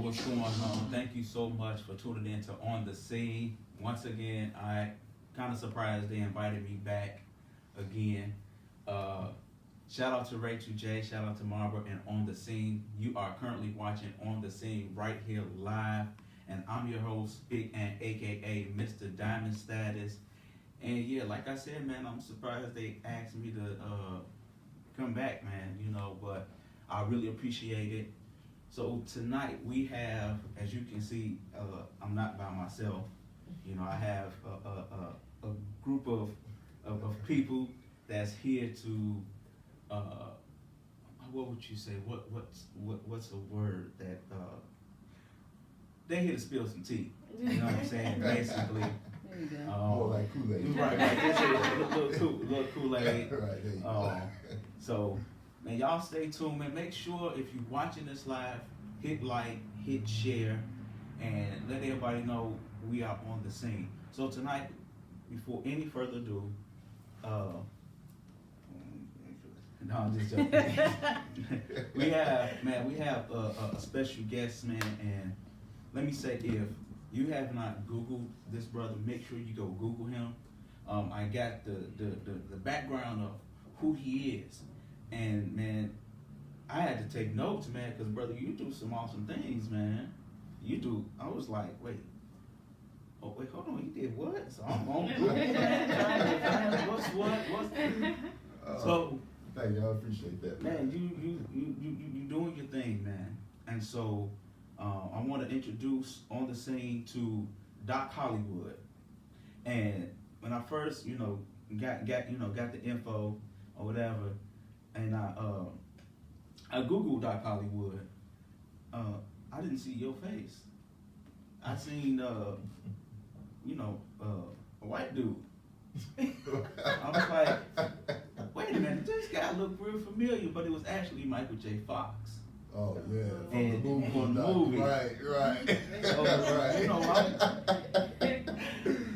what's going on? Thank you so much for tuning in to On the Scene. Once again, I kind of surprised they invited me back again. Shout out to Rachel J, shout out to Marva and On the Scene. You are currently watching On the Scene right here live. And I'm your host, Big Ant, aka Mr. Diamond Status. And yeah, like I said, man, I'm surprised they asked me to come back, man, but I really appreciate it. So tonight we have, as you can see, I'm not by myself. I have a group of people that's here to, what would you say? What's a word that they're here to spill some tea? You know what I'm saying? Basically. There you go. More like Kool-Aid. Right. It's a little Kool-Aid. Right, there you go. So, man, y'all stay tuned, man. Make sure if you're watching this live, hit like, hit share, and let everybody know we are on the scene. So tonight, before any further ado, no, I'm just joking. we have a special guest, man, and let me say, if you have not Googled this brother, make sure you go Google him. I got the background of who he is. And man, I had to take notes, man, because brother, you do some awesome things, man. You do. I was like, wait, hold on, he did what? So I'm on Google, man. What's so? Thank you, I appreciate that. Man, you doing your thing, man. And so I want to introduce On the Scene to Doc Hollywood. And when I first, got the info or whatever, and I Googled Doc Hollywood, I didn't see your face. I seen a white dude. I was like, wait a minute, this guy looked real familiar, but it was actually Michael J. Fox. Oh yeah, And from the movie. Right. So,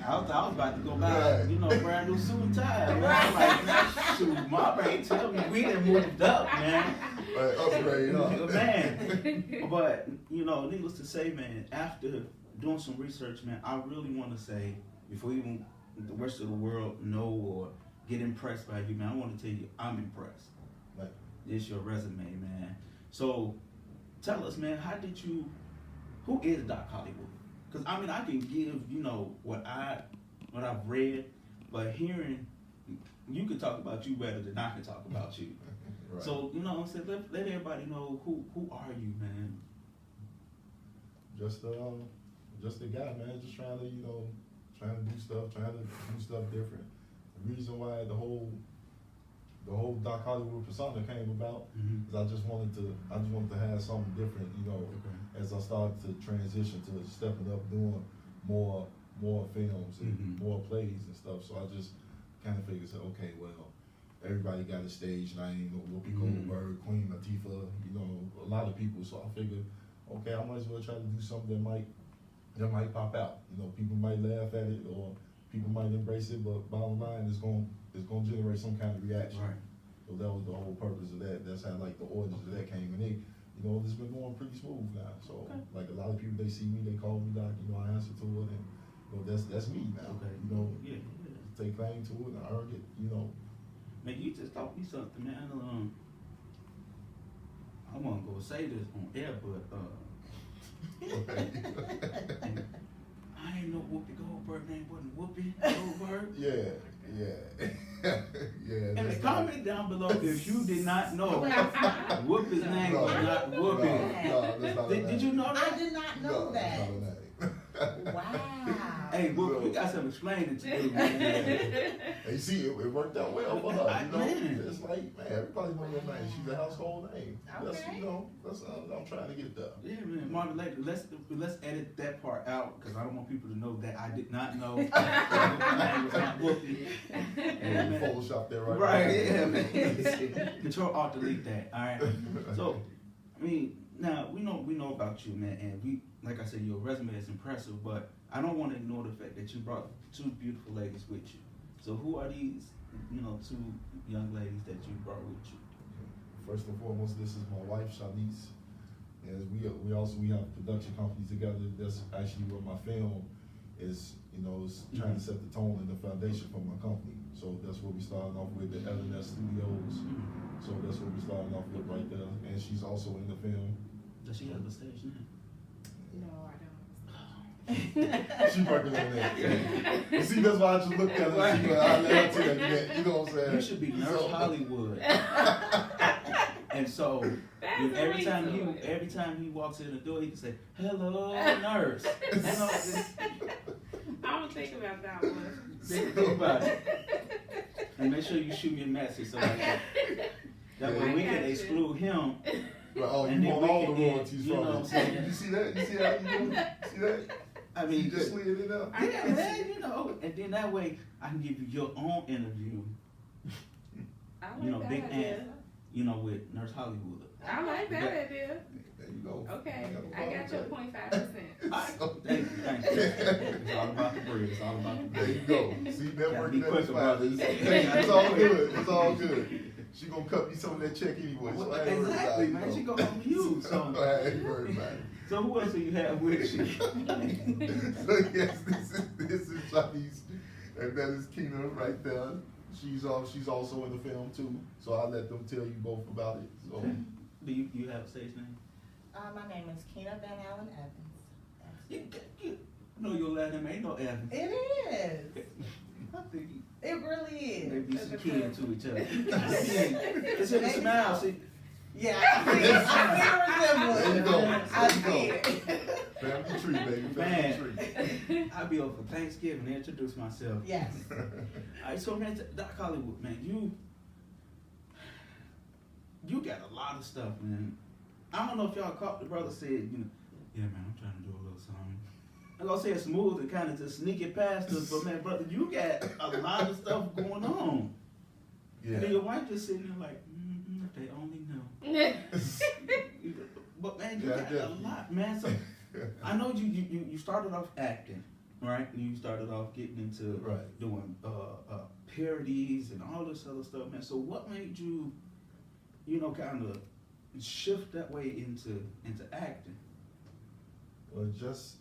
I was about to go buy, brand new suit and tie. Man. I was like, man, shoot, my brain tell me we done moved up, man. Right, upgrade, huh? Man, but needless to say, man, after doing some research, man, I really want to say, before even the rest of the world know or get impressed by you, man, I want to tell you I'm impressed. Right. It's your resume, man. So tell us, man, who is Doc Hollywood? Because I can give, what I've read, but hearing, you can talk about you better than I can talk about you. Right. So, what I'm saying, let everybody know who are you, man? Just a guy, man, just trying to do stuff different. The reason why the whole Doc Hollywood persona came about is I just wanted to have something different, as I started to transition to stepping up, doing more films and more plays and stuff. So I just kind of figured, okay, well, everybody got a stage name, Whoopi Goldberg, Queen Latifah, a lot of people. So I figured, okay, I might as well try to do something that might pop out. People might laugh at it or people might embrace it, but bottom line, it's going to generate some kind of reaction. Right. So that was the whole purpose of that. That's how the origins of that came. And it's been going pretty smooth now. So like a lot of people, they see me, they call me Doc. I answer to it, and that's me now. Okay. Yeah. Take claim to it, and I earned it. Man, you just taught me something, man. I wasn't gonna say this on air, but I ain't know Whoopi Goldberg name wasn't Whoopi Goldberg. Yeah. And comment down below if you did not know Whoopi's name was not Whoopi. Did you know that? I did not know that. Wow. Hey, Whoopi, we got some explaining to do, man. Hey, see, it worked out well for her. Man. It's like, man, everybody knows your name. She's a household name. Okay. That's I'm trying to get it done. Yeah, man. Marvin, let's edit that part out because I don't want people to know that I did not know Whoopi. Yeah, man. Photoshop that Right, yeah, man. Control Alt delete that. All right. So, now we know about you, man, and we, like I said, your resume is impressive, but I don't want to ignore the fact that you brought two beautiful ladies with you. So who are these, two young ladies that you brought with you? First and foremost, this is my wife, Shanice. And we have a production company together. That's actually where my film is, you know, is trying to set the tone and the foundation for my company. So that's what we started off with, the LNS Studios. So that's what we started off with right there. And she's also in the film. Does she have a stage name? No, I don't. She working on that. You see, that's why I just looked at her and see what I let her tell you that. You know what I'm saying? You should be Nurse Hollywood. And so every time he walks in the door, he can say, "Hello, nurse." You know, I'm gonna think about that one. think about it. And make sure you shoot me a message so like that way we can exclude him. But, oh, And you then want we all can the get, royalties you from know it. what I'm saying? You see that? You see how you doing? See that? I mean, You just slid it up. yeah, man, you know, and then that way I can give you your own interview, I like you know, that Big idea. Ant, you know, with Nurse Hollywood. I like that idea. There you go. Okay, I I got your 0.5%. Thank you. It's all about the bread. It's all about the There bread. you go. See, Gotta networking be that quicker, is fine. brothers. It's all good. It's all good. She gonna cut me some of that check anyway. So I ain't worried about Exactly, it, man. you She know. go home to you. So, I ain't worried about it. so who else do you have with you? So yes, this is Shanice, and that is Keena right there. She's also in the film too. So I'll let them tell you both about it. So Okay. Do you have a stage name? My name is Keena Van Allen Evans. You know your last name ain't no Evans. It is. I think It really is. maybe some kin to each other. It's in the smile. See, Yeah, I see a There you go. resemblance. I There see you it. family tree, baby, Man. family tree. I'll be over for Thanksgiving and introduce myself. Yes. All right, so man, Doc Hollywood, man, you got a lot of stuff, man. I don't know if y'all caught the brother said, you know, yeah, man, I'm trying to do a little something. I'm gonna say it smooth and kind of just sneak it past us, but man, brother, you got a lot of stuff going on. And then Yeah. your wife just sitting there like, if they only knew. But man, you Yeah, got a definitely. lot, man. So I know you started off acting, right? You started off getting into Right. doing parodies and all this other stuff, man. So what made you, you know, kind of shift that way into acting? Well, just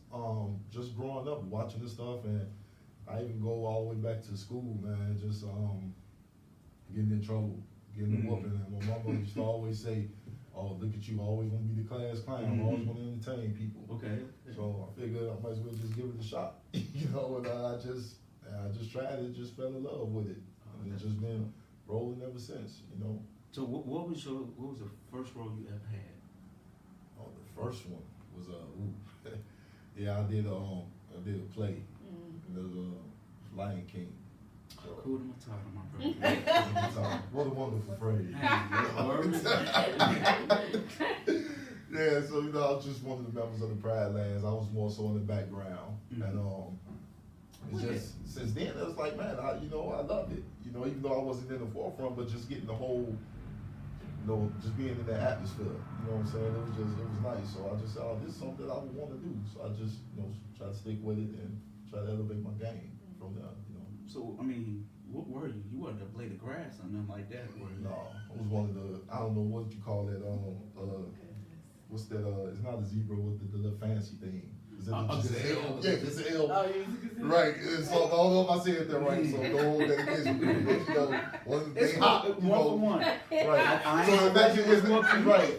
growing up, watching this stuff, and I even go all the way back to school, man. Just getting in trouble, getting a whooping. And my mama used to always say, "Oh, look at you, always want to be the class clown, always want to entertain people." Okay. So I figured I might as well just give it a shot, you know. And I just tried it, just fell in love with it, and it's just been rolling ever since, you know. So what was the first role you ever had? Oh, the first one was yeah, I did a play. It was Lion King. So, Cool to my brother. what a wonderful phrase. Hey, Yeah, so you know, I was just one of the members of the Pride Lands. I was more so in the background, and it's just since then it was like, man, I loved it. You know, even though I wasn't in the forefront, but just getting the whole, you know, just being in that atmosphere. You know what I'm saying? It was nice. So I just said, oh, this is something I would want to do. So I just, you know, try to stick with it and try to elevate my game from there. You know. So I mean, what were you? You wasn't a blade of grass or nothing like that, were you? No, I was one of the, I don't know what you call it. What's that? It's not a zebra. What's the little fancy thing? Is it A gazelle. Yeah, gazelle. Oh, you Right. And so I don't know if I said that right. So don't hold that against me. But, you know, It's they hop. You one know, for one. Right. I So ain't imagine it's whooping. right.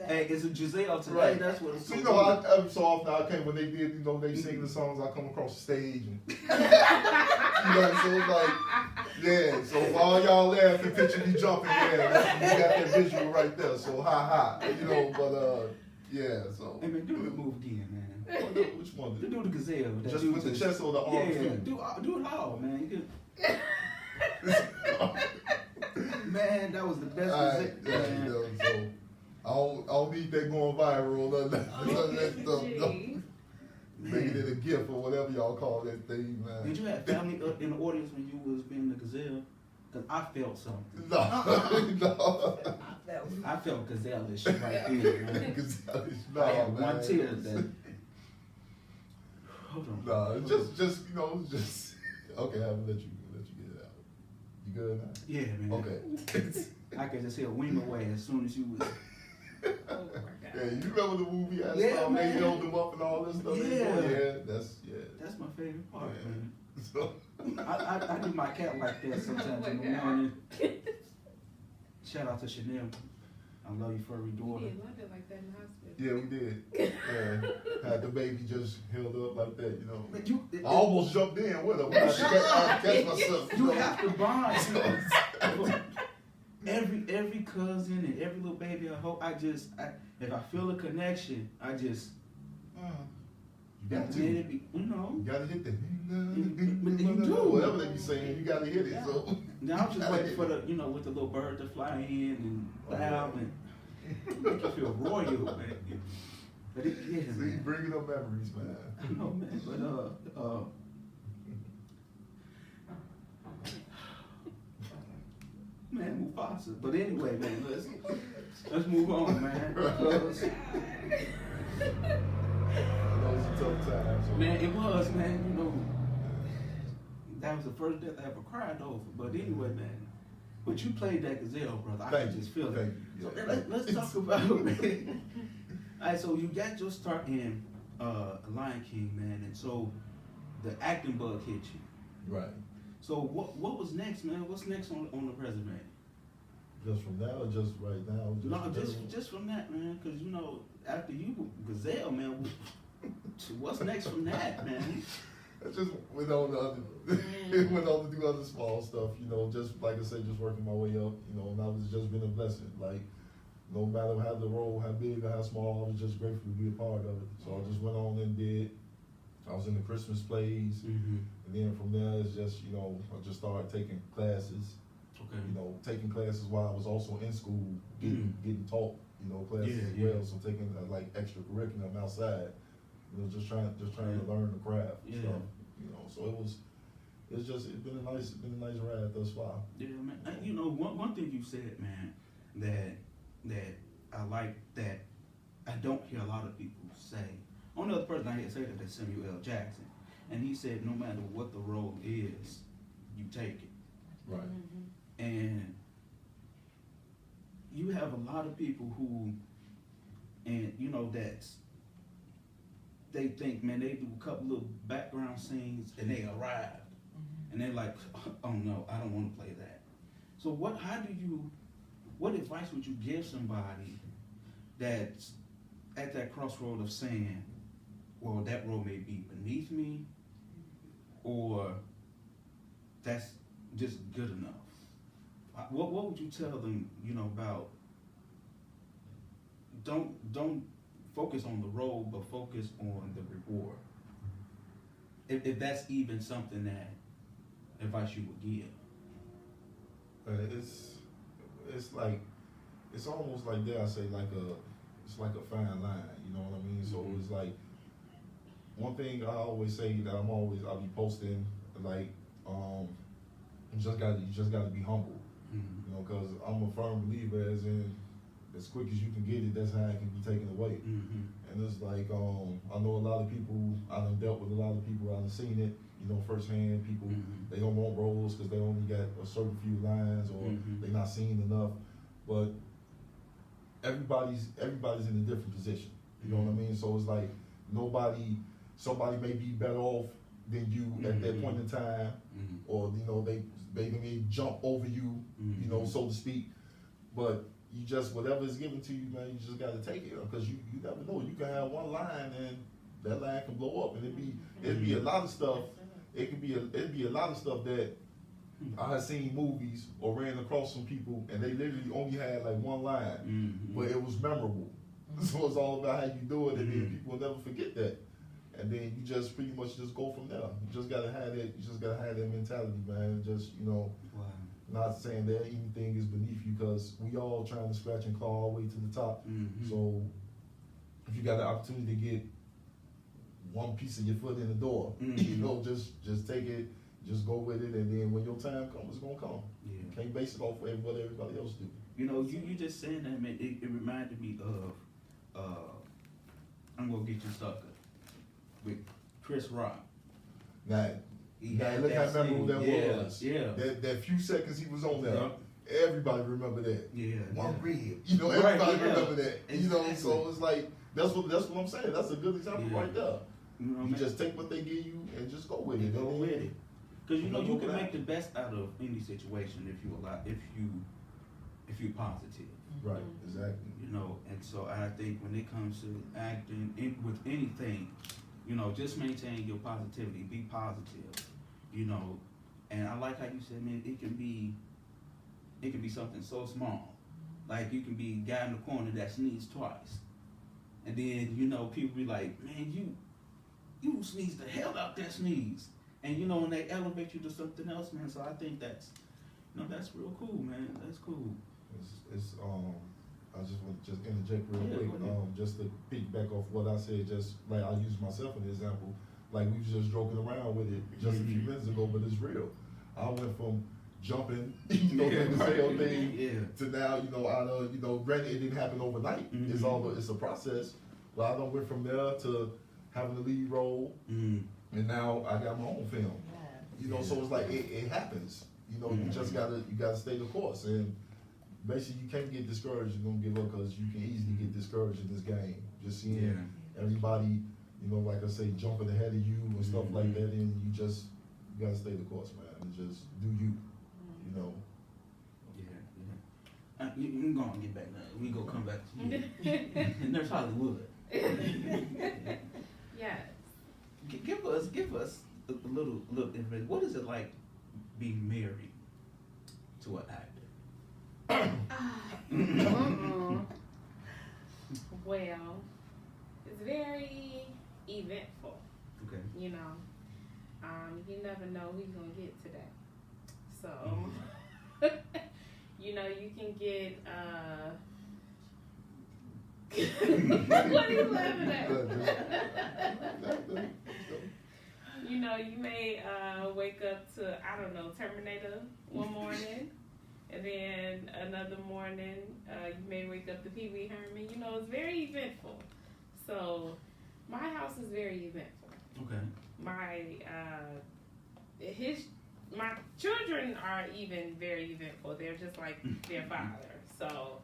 Hey, it's a Giselle today. Right. That's what it's. So you know, every so often I came when they did, you know, they sing the songs. I come across the stage and you know, so it's like, yeah. So while y'all laughing, picture me jumping, yeah, you got that visual right there. So ha, you know, but yeah. So Hey man, do the move again, man. which one? Do the gazelle. That Just dude with the chest or the arms Yeah, too? do it all, man. You man, that was the best Alright, gazelle, yeah, you man. know, so I don't need that going viral or none of that stuff. No. Make it in a gift or whatever y'all call that thing, man. Did you have family in the audience when you was being the gazelle? Cause I felt something. No, no. I felt gazelle-ish right there, man. No, I had man. one tear that. Hold on. No, just you know, just okay. I'm gonna let you get it out. You good now? Yeah, man. Okay. I could just hear a wing away as soon as you was. Oh my God. Yeah, you remember the movie I Yeah, saw? They man. held them up and all this stuff. Yeah. That's my favorite part, Yeah. man. So, I do my cat like that sometimes Oh in my the God. morning. Shout out to Chanel. I love you, furry We daughter. did London like that in the hospital. yeah, we did. Yeah, had the baby just held up like that, you know. Man, you, I almost jumped in with her. But I had to catch myself. you have to bond. Every cousin and every little baby, if I feel a connection, I just, You got to. let it be, you know. You gotta hit that. But you do. Whatever they be saying, you gotta hit it. So. Now I'm just waiting for the, with the little bird to fly in and fly and make you feel royal, man. But yeah, See, man. bringing up memories, man. I know, man. But man, Mufasa. But anyway, man, let's move on, man. Because, I know it's a tough time. So. man, it was, man. That was the first death I ever cried over. But anyway, man. But you played that gazelle, brother. I Thank can you. just feel it. Thank you. So Yeah. let's talk about man. All right, so you got your start in Lion King, man, and so the acting bug hit you. Right. So what was next, man? What's next on the resume? Just from now, or just right now? No, general? just from that, man, because after you gazelle, man, what's next from that, man? I just went on to went on to do other small stuff, just like I said, just working my way up, and I was just been a blessing. Like, no matter how the role, how big or how small, I was just grateful to be a part of it. So I just went on and did. I was in the Christmas plays, Mm-hmm. and then from there it's just, I just started taking classes. Okay. Taking classes while I was also in school, getting taught, classes Yeah, as yeah. well. So taking like extra curriculum outside, just trying to learn the craft and Yeah. stuff. So it's been a nice ride thus far. Yeah, man. One thing you said, man, that I like that I don't hear a lot of people say. Only other person I hear say that is Samuel L. Jackson, and he said no matter what the role is, you take it. Right. And you have a lot of people who, and they think, man, they do a couple little background scenes and they arrive, and they're like, oh no, I don't want to play that. So what advice would you give somebody that's at that crossroad of saying, well, that role may be beneath me, or that's just good enough? What would you tell them, about don't focus on the role, but focus on the reward? If that's even something that advice you would give. It's almost like, dare I say, it's like a fine line, you know what I mean? So it's like, one thing I always say that I'll be posting, like, you just gotta be humble, cause I'm a firm believer as quick as you can get it, that's how it can be taken away. And it's like, I know a lot of people, I done dealt with a lot of people, I done seen it, firsthand. People, they don't want roles because they only got a certain few lines, or they're not seen enough. But everybody's in a different position. You know what I mean? So it's like somebody may be better off than you at that point in time, or they may jump over you, so to speak. But you just, whatever is given to you, man, you just got to take it, because you never know. You can have one line and that line can blow up, and it'd be a lot of stuff. It'd be a lot of stuff that I had seen movies or ran across some people, and they literally only had like one line, but it was memorable. So it's all about how you do it, and then people will never forget that. And then you just pretty much just go from there. You just gotta have that. You just gotta have that mentality, man. Just not saying that anything is beneath you, because we all trying to scratch and claw our way to the top. So if you got the opportunity to get one piece of your foot in the door, just take it, just go with it, and then when your time comes, it's gonna come. Yeah. You can't base it off of what everybody else do. You just saying that, man, it reminded me of I'm Gonna Get You Sucker with Chris Rock. Now He had look how that memorable scene. that was. Yeah. That few seconds he was on there. Yup. everybody remember that. Yeah. One yeah. rib, you know, Right, everybody yeah. remember that. You know, Exactly. so it's like that's what I'm saying. That's a good example Yeah. right there. You know what I You mean? just take what they give you and just go with You it. go And with then- it. Cause you know you can Go make the with best out of any situation if you're positive. Right, exactly. You know, and so I think when it comes to acting with anything, you know, just maintain your positivity, be positive, you know, and I like how you said, man, it can be something so small, like you can be a guy in the corner that sneezed twice, and then you know people be like, man, you sneezed the hell out that sneeze, and you know when they elevate you to something else, man. So I think that's real cool, man. That's cool. It's I just want to interject real Yeah, quick, go ahead. just to piggyback off what I said, just like I use myself as an example, like we was just joking around with it just a few minutes ago, but it's real. I went from jumping, you know, Yeah, the right. sale thing Yeah. to now, you know, out of, you know, granted it didn't happen overnight. Mhm. It's a process, but I done went from there to having the lead role, Mm. and now I got my own film. Yes. You know, so it's like it happens. You know, you just gotta stay the course, and basically you can't get discouraged. You don't give up because you can easily get discouraged in this game. Just seeing Yeah. everybody, you know, like I say, jumping ahead of you and stuff like that, and you gotta stay the course, man, and just do you. You know. Yeah. You go and get back now. We gonna come back to you. And Nurse Hollywood. Yes. Give us a little information. What is it like being married to an actor? Well, it's very eventful. Okay. You know, you never know who you're gonna get today. So, you know, you can get. What are you laughing at? You know, you may wake up to, I don't know, Terminator one morning, and then another morning you may wake up to Pee Wee Herman. You know, it's very eventful. So, my house is very eventful. Okay. My children are even very eventful. They're just like their father. So,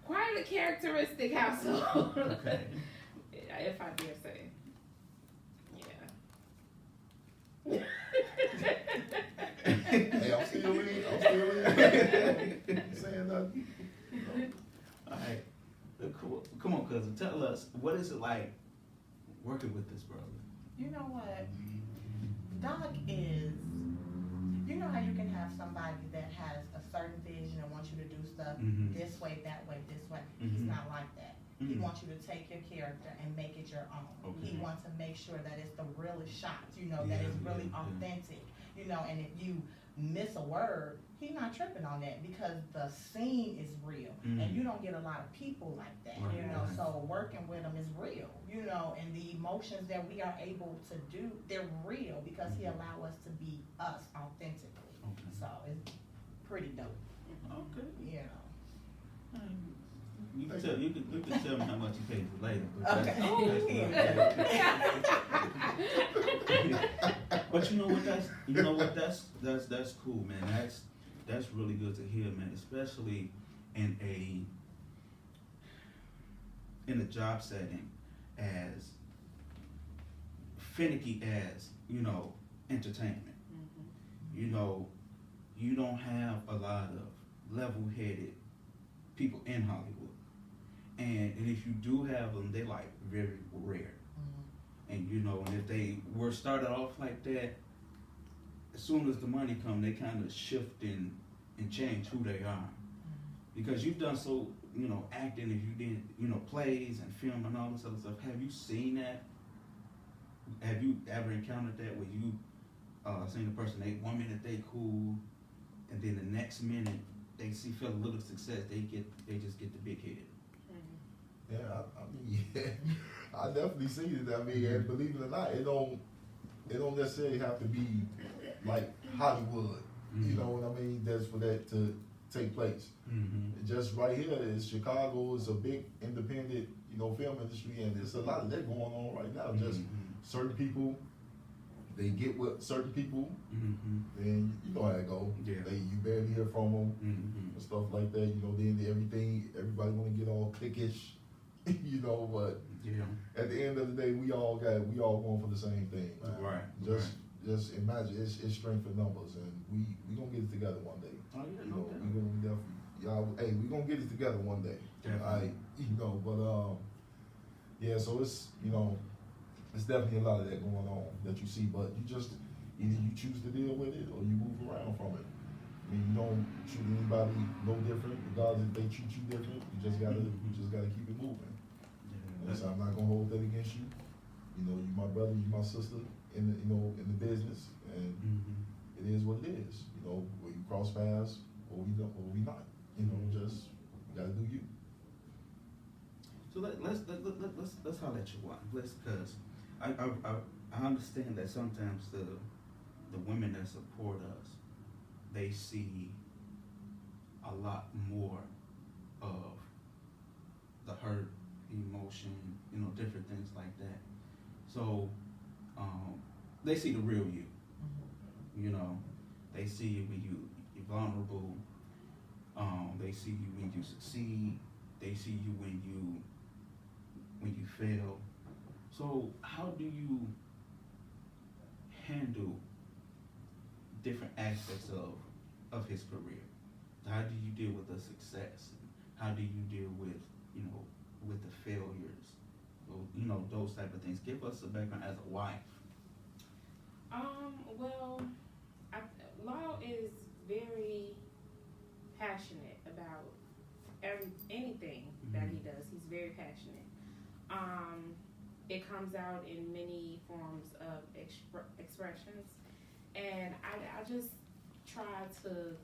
quite a characteristic household. Okay. If I dare say. Yeah. Hey, I'm still in. Saying nothing. All right. Cool. Come on, cousin. Tell us, what is it like working with this brother? You know what? Doc is, you know how you can have somebody that has a certain vision and wants you to do stuff Mhm. this way, that way, this way. Mhm. He's not like that. He Mhm. wants you to take your character and make it your own. Okay. He wants to make sure that it's the realest shots, you know, that Yeah, it's really yeah, yeah. authentic, you know, and if you miss a word, he's not tripping on that because the scene is real. Mhm. And you don't get a lot of people like that, you Right, know, right. so working with him is real, you know, and the emotions that we are able to do, they're real because he allow us to be us authentically. Okay. So it's pretty dope, Okay. you know. You can tell me how much you paid for later. But Okay. But you know what? That's cool, man. That's really good to hear, man. Especially in a job setting as finicky as, you know, entertainment. You know, you don't have a lot of level-headed people in Hollywood. And if you do have them, they like very rare. And you know, and if they were started off like that, as soon as the money come, they kind of shift and change who they are. Because you've done so, you know, acting, if you did, you know, plays and film and all this other stuff. Have you seen that? Have you ever encountered that where you seen a person, they 1 minute they cool, and then the next minute they feel a little success, they just get the big head. Yeah, I mean, yeah, I definitely seen it. I mean, and believe it or not, it don't necessarily have to be like Hollywood. You know what I mean? That's for that to take place. Mm-hmm. Just right here, is Chicago is a big independent, you know, film industry, and there's a lot of that going on right now. Just certain people they get with certain people, Mm-hmm. then you know how it go. Yeah. You barely hear from them Mm-hmm. and stuff like that. You know, then everybody want to get all cliquish, you know. But Yeah. at the end of the day, we all going for the same thing, man. Right. Just imagine it's strength in numbers, and we gonna get it together one day. Oh yeah, You no know, doubt. we gonna definitely, y'all. Hey, we gonna get it together one day. Definitely. Alright, you know, but yeah. So it's it's definitely a lot of that going on that you see, but you just either you choose to deal with it or you move around from it. I mean, you don't treat anybody no different, regardless if they treat you different. You just gotta keep it moving. Yeah. So I'm not gonna hold that against you. You know, you my brother, you my sister in the business, and Mm-hmm. it is what it is. You know, where you cross paths or we don't, or we not. You know, just you gotta do you. So let's holler at your wife. Cause I understand that sometimes the women that support us, they see a lot more of the hurt, emotion, different things like that. So they see the real you. You know, they see you when you're vulnerable. They see you when you succeed. They see you when you fail. So how do you handle different aspects of his career? How do you deal with the success? How do you deal with with the failures? Those type of things. Give us a background as a wife. Well, Law is very passionate about anything that he does. He's very passionate. It comes out in many forms of expressions, and I just try to,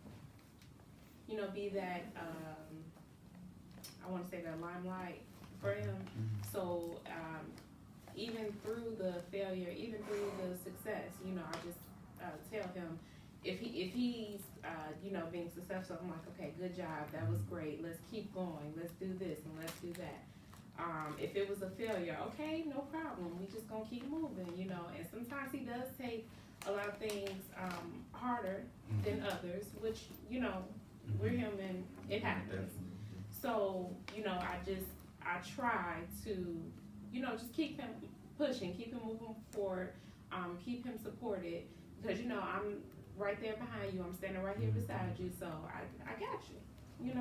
be that, I want to say that limelight for him. So even through the failure, even through the success, I just tell him if he's being successful, I'm like, okay, good job, that was great. Let's keep going. Let's do this and let's do that. If it was a failure, okay, no problem. We just gonna keep moving, And sometimes he does take a lot of things harder than others, which we're human. It happens. So I try to just keep him pushing, keep him moving forward, keep him supported, because I'm right there behind you. I'm standing right here beside you, so I got you. 100%.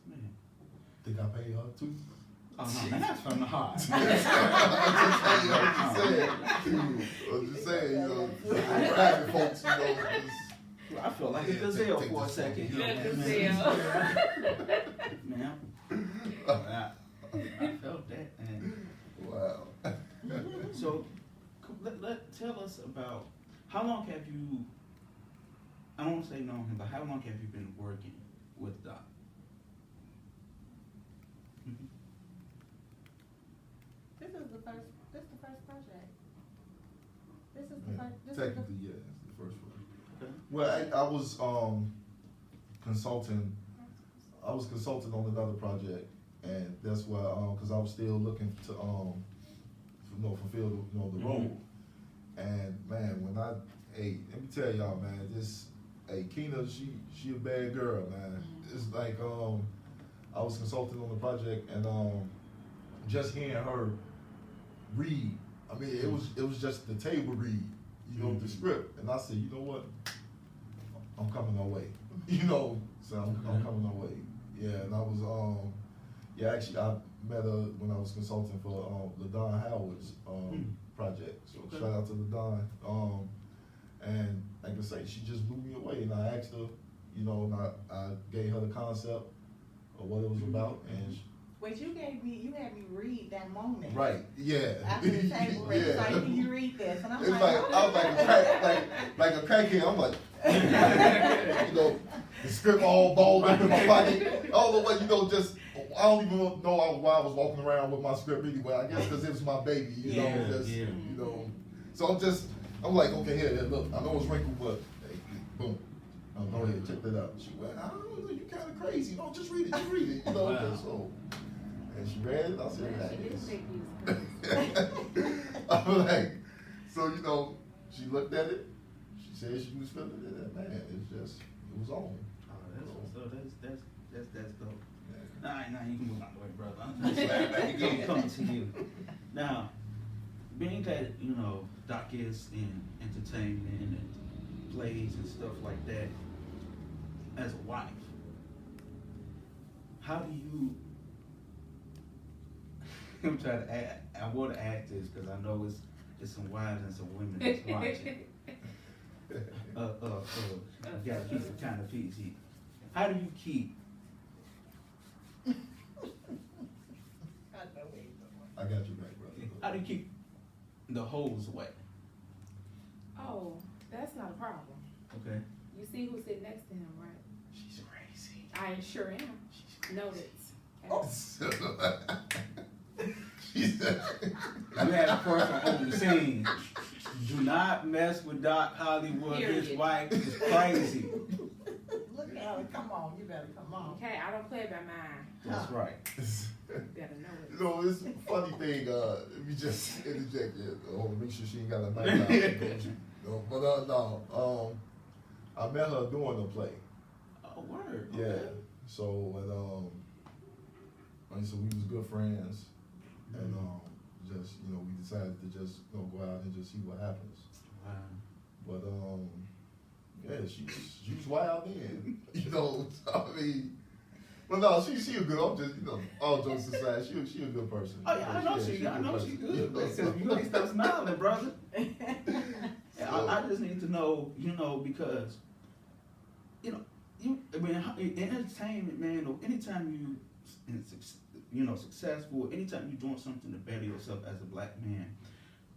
Man. Think I pay her too? Oh no, man, that's from the heart. I'm just saying, private folks, I feel like a gazelle for a second. Gazelle. Man, I felt that. And wow. so, tell us about how long have you? I don't want to say known him, but how long have you been working with Doc? This is the first project. This is the Yeah, first. technically, yeah, it's the first one. Okay. Well, I was consulting. I was consulting on another project, and that's why because I was still looking to fulfill the role. And man, let me tell y'all, man, Keena, she a bad girl, man. It's like I was consulting on the project, and just hearing her read. I mean, it was just the table read, the script, and I said, you know what, I'm coming our way, so I'm coming our way. Yeah, and I was actually I met her when I was consulting for LaDon Howard's project. So shout out to LaDon. And like I say, she just blew me away, and I asked her, and I gave her the concept of what it was about, and Wait, you had me read that moment. right, yeah. After the table read, Yeah. like, can you read this? And I'm It's like, I was like a crackhead. I'm like, the script all balled up in my pocket. All the way, just I don't even know why I was walking around with my script anyway. I guess because it was my baby, So I'm like, okay, here, look. I know it's wrinkled, but hey, boom. Go ahead, check that out. She went, I don't know, you kind of crazy. No, just read it. Wow. So, and she read it. I said, She did think he was crazy. I'm like, so you know, she looked at it. She said she was feeling it. And man, it was on. Oh, that's what's up. That's dope. Yeah. Nah, you can move out the way, brother. I'm just back again coming to you. Now, being that, you know, Doc is in entertainment and plays and stuff like that, as a wife, how do you, I'm trying to add, I want to ask this because I know it's some wives and some women that's watching. You gotta keep it kind of PG. How do you keep I got you back, brother. How do you keep the hose wet? Oh, that's not a problem. Okay. You see who's sitting next to him, right? She's crazy. I sure am. She's Noted. Oh. She said, You had a person on the scene. Do not mess with Doc Hollywood. His Period. wife is crazy. Look at her, come on, you better come on. Okay, I don't play by mine. That's right. You better know it. you know, it's a funny thing, let me just interject here. Make sure she ain't got a knife out. No, I met her doing the play. Oh, word. Yeah. Okay. So so we was good friends, and just we decided to just go out and just see what happens. Wow. But yeah, she was wild then, I mean, but no, she a good. I'm just all jokes aside, she a good person. Oh yeah, I know she she's good. Because you ain't stop smiling, brother. I just need to know, because I mean, in entertainment, man, or anytime successful, anytime you're doing something to better yourself as a black man,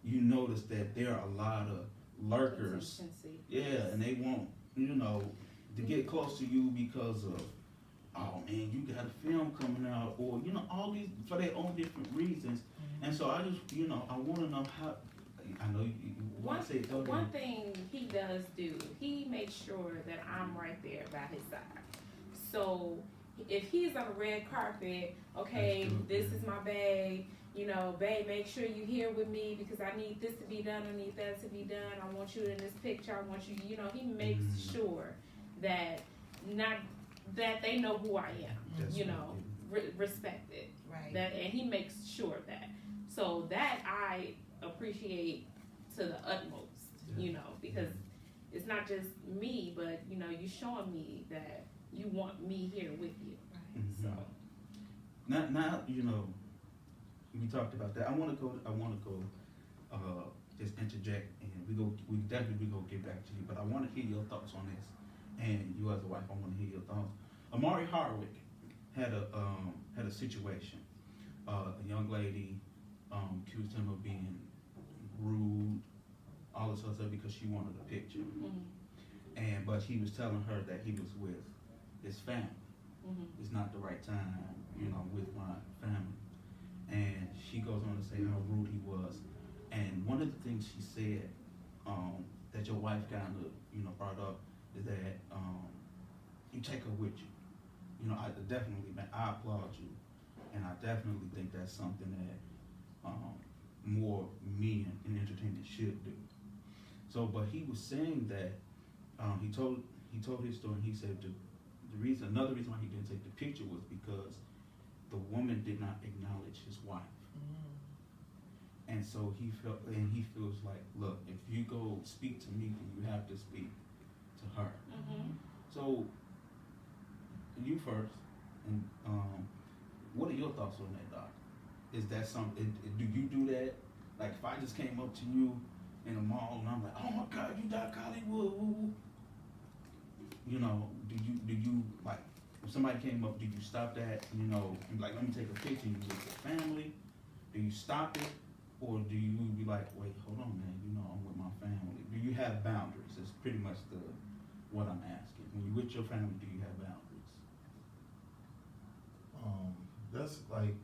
you notice that there are a lot of lurkers. Consistency. Yeah, and they want, to get close to you because of, oh man, you got a film coming out, or, all these, for their own different reasons. And so I just, I want to know how, I know you want to say it. One thing he does do, he makes sure that I'm right there by his side. So if he's on a red carpet, okay, That's good, this yeah. is my babe, babe, make sure you here with me because I need this to be done, I need that to be done, I want you in this picture, I want you, he makes sure that that they know who I am, That's respect it. Right. That, and he makes sure of that. So that I appreciate to the utmost, because it's not just me, but you showing me that you want me here with you. Mhm. So Now, we talked about that. I want to go, just interject, and we definitely gonna get back to you. But I want to hear your thoughts on this, and you as a wife, I want to hear your thoughts. Amari Hardwick had a situation. A young lady accused him of being rude, all this other stuff because she wanted a picture, but he was telling her that he was with his family. It's not the right time, with my family. And she goes on to say how rude he was. And one of the things she said, that your wife kind of, brought up is that, you take her with you. I definitely, man, I applaud you. And I definitely think that's something that, more men in entertainment should do. So, but he was saying that, he told his story, and he said another reason why he didn't take the picture was because the woman did not acknowledge his wife. And so he feels like, look, if you go speak to me, then you have to speak to her. So, you first, and what are your thoughts on that, Doc? Is that something, do you do that? Like if I just came up to you in a mall and I'm like, oh my God, you Doc Hollywood, woo woo. Do you like, if somebody came up, do you stop that, and like, let me take a picture, you with your family? Do you stop it? Or do you be like, wait, hold on, man, I'm with my family. Do you have boundaries? It's pretty much what I'm asking. When you're with your family, do you have boundaries? That's like,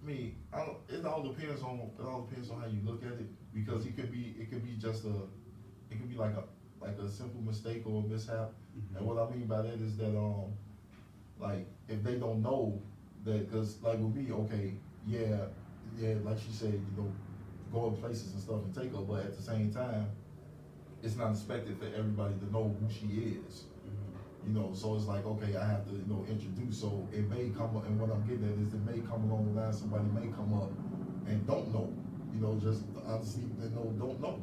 it all depends on how you look at it, because it could be like a simple mistake or a mishap. And what I mean by that is that like if they don't know that, because like with me, okay, yeah, like she said, go in places and stuff and take her, but at the same time, it's not expected for everybody to know who she is. You know, so it's like, okay, I have to, you know, introduce. So it may come up, and what I'm getting at is it may come along the line, somebody may come up and don't know, you know, just honestly, they don't know.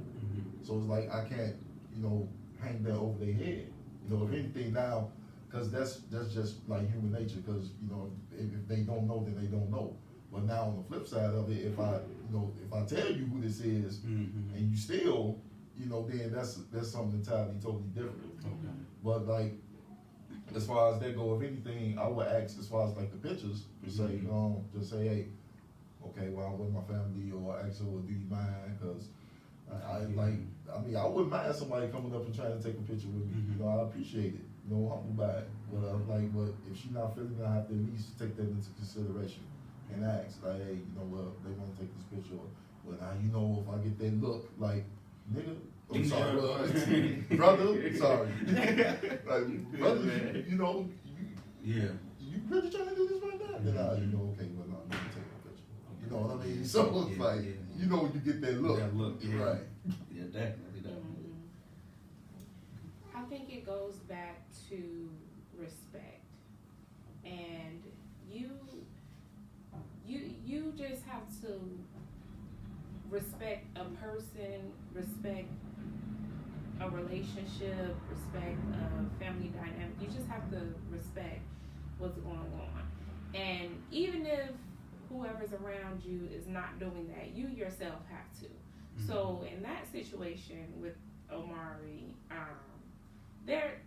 So it's like, I can't, you know, hang that over their head. You know, if anything now, because that's just like human nature, because, you know, if they don't know, then they don't know. But now on the flip side of it, if I, you know, if I tell you who this is, and you still, you know, then that's something entirely totally different. Okay. But like, as far as that go, if anything, I would ask as far as like the pictures, to say, just say, hey, okay, well, I'm with my family, or ask her, well, do you mind? Because I mean, I wouldn't mind somebody coming up and trying to take a picture with me. You know, I appreciate it. You know, humble by it. But I'm like, but if she's not feeling it, I have to at least take that into consideration and ask, like, hey, you know, well, they want to take this picture. Well, now, you know, if I get that look, like, nigga, I'm sorry, brother, sorry. Like, brother, you know, you really trying to do this right now? Then I, you know, okay, well, no, I'm gonna take a picture. You know what I mean? So it's like, you know, you get that look. That look, yeah. Right. Yeah, definitely. I think it goes back to respect, and you just have to respect a person, respect a relationship, respect a family dynamic. You just have to respect what's going on, and even if whoever's around you is not doing that, you yourself have to. So in that situation with Omari, there,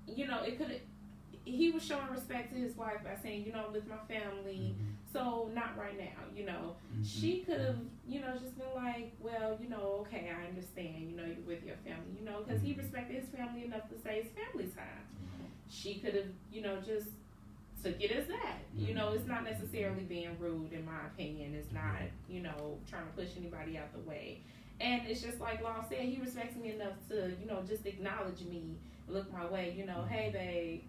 you know, he was showing respect to his wife by saying, you know, I'm with my family, so not right now, you know. She could have, you know, just been like, well, you know, okay, I understand, you know, you're with your family, you know, because he respected his family enough to say it's family time. She could have, you know, just took it as that. You know, it's not necessarily being rude, in my opinion. It's not, you know, trying to push anybody out the way. And it's just like Law said, he respects me enough to, you know, just acknowledge me, look my way, you know, hey, babe,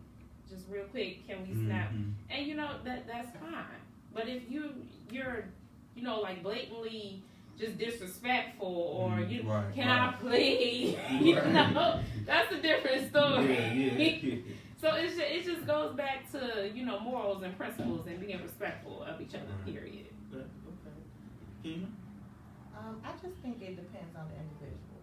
just real quick, can we snap? And, you know, that's fine. But if you're, you know, like blatantly just disrespectful, or can I please? You know, that's a different story. So it just goes back to, you know, morals and principles and being respectful of each other, period. Okay. I just think it depends on the individual.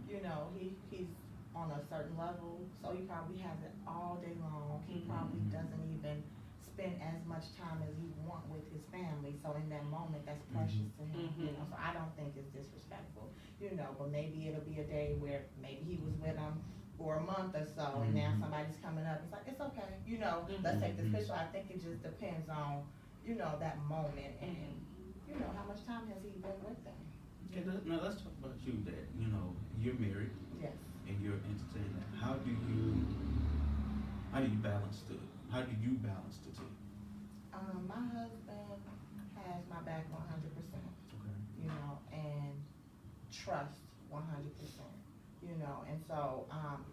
You know, he's on a certain level, so he probably has it all day long. He probably doesn't even spend as much time as he want with his family. So in that moment, that's precious to him. You know, so I don't think it's disrespectful. You know, but maybe it'll be a day where maybe he was with him for a month or so, and now somebody's coming up. It's like, it's okay. You know, let's take this picture. I think it just depends on, you know, that moment and, you know, how much time has he been with them. Okay, now let's talk about you. That, you know, you're married. Yes. And you're entertaining. How do you balance the two? My husband has my back 100%. Okay. You know, and trust 100%. You know, and so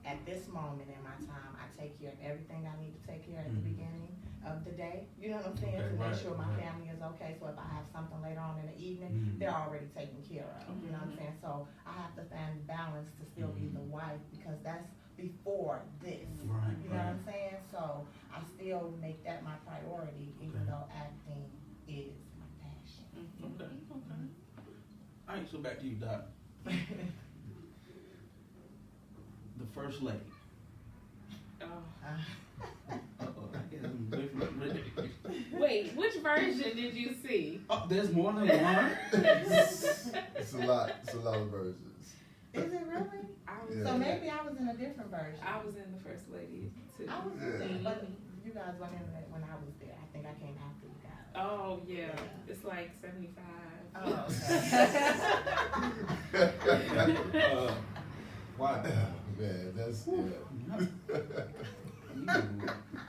at this moment in my time, I take care of everything I need to take care of at the beginning of the day. You know what I'm saying? Okay, to make right, sure my family is okay. So if I have something later on in the evening, they're already taken care of. You know what I'm saying? So I have to find balance to still be the wife, because that's before this. Right, you know what I'm saying? So I still make that my priority, even though acting is my passion. Okay. All right, so back to you, Doc. The first lady. Wait, which version did you see? Oh, there's more than one? It's a lot of versions. Is it really? So maybe I was in a different version. I was in the first lady too. I was in there, but you guys weren't in it when I was there. I think I came after you guys. Oh yeah, it's like 75. Oh, okay. Wow. Man, that's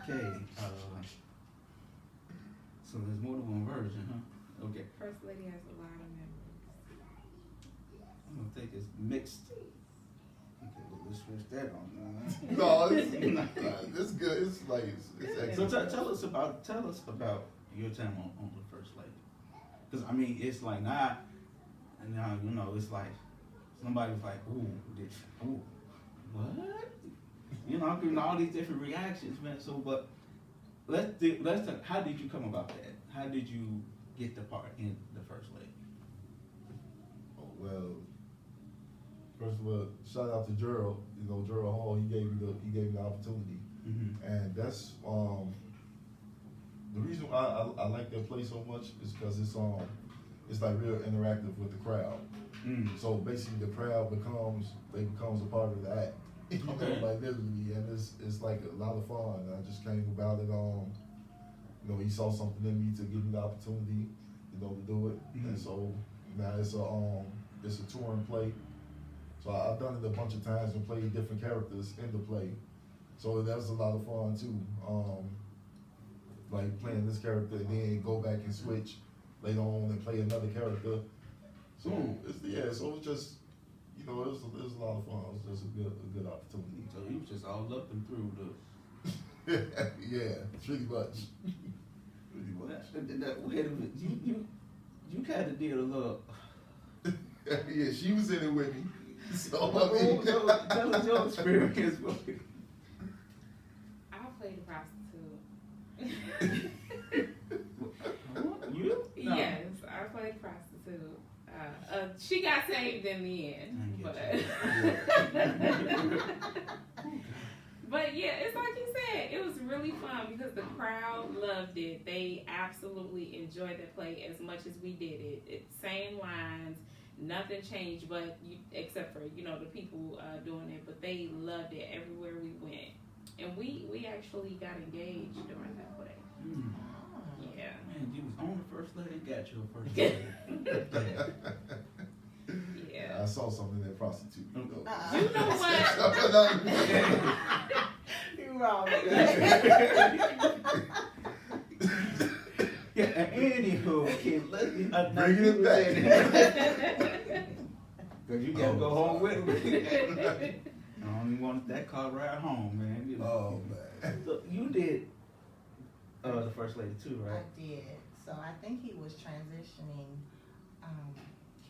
Okay. So there's more than one version, huh? Okay. First lady has a lot of memories. I'm gonna think it's mixed. Okay, well, let's switch that on now. No, it's good. It's like it's excellent. So tell us about your time on the first lady. Because I mean, it's like now And now, you know, it's like, somebody was like, ooh, what? You know, I'm getting all these different reactions, man. So, but let's talk, how did you come about that? How did you get the part in the First Lady? Oh, well, first of all, shout out to Gerald. You know, Gerald Hall. He gave me the opportunity, and that's the reason why I like that play so much is because it's like real interactive with the crowd. So basically, the crowd becomes a part of the act. Okay. Like literally, and it's like a lot of fun. I just came about it. You know, he saw something in me to give me the opportunity, you know, to do it, and so now it's a touring play. So I've done it a bunch of times and played different characters in the play. So that was a lot of fun too. Like playing this character and then go back and switch later on and play another character. So so it's just, you know, it was a lot of fun. It was just a good opportunity. So you was just all up and through Yeah, pretty much. Pretty much. Wait a minute, you kind of did a little. Yeah, she was in it with me. So Tell us your experience. I played a prostitute. You? No. Yes, I played prostitute. She got saved in the end, but yeah, it's like you said, it was really fun because the crowd loved it. They absolutely enjoyed the play as much as we did it. It's same lines, nothing changed, but except for the people doing it. But they loved it everywhere we went, and we actually got engaged during that play. Yeah. Man, you was on the First Lady, got your First Lady. Yeah. I saw something in that prostitute. You know what? You wrong. Yeah, anywho, kid, let's bring it back. Cause you gotta go home with me. I don't even want that car ride home, man. You know. Oh man. So you did the First Lady too, right? I did. So I think he was transitioning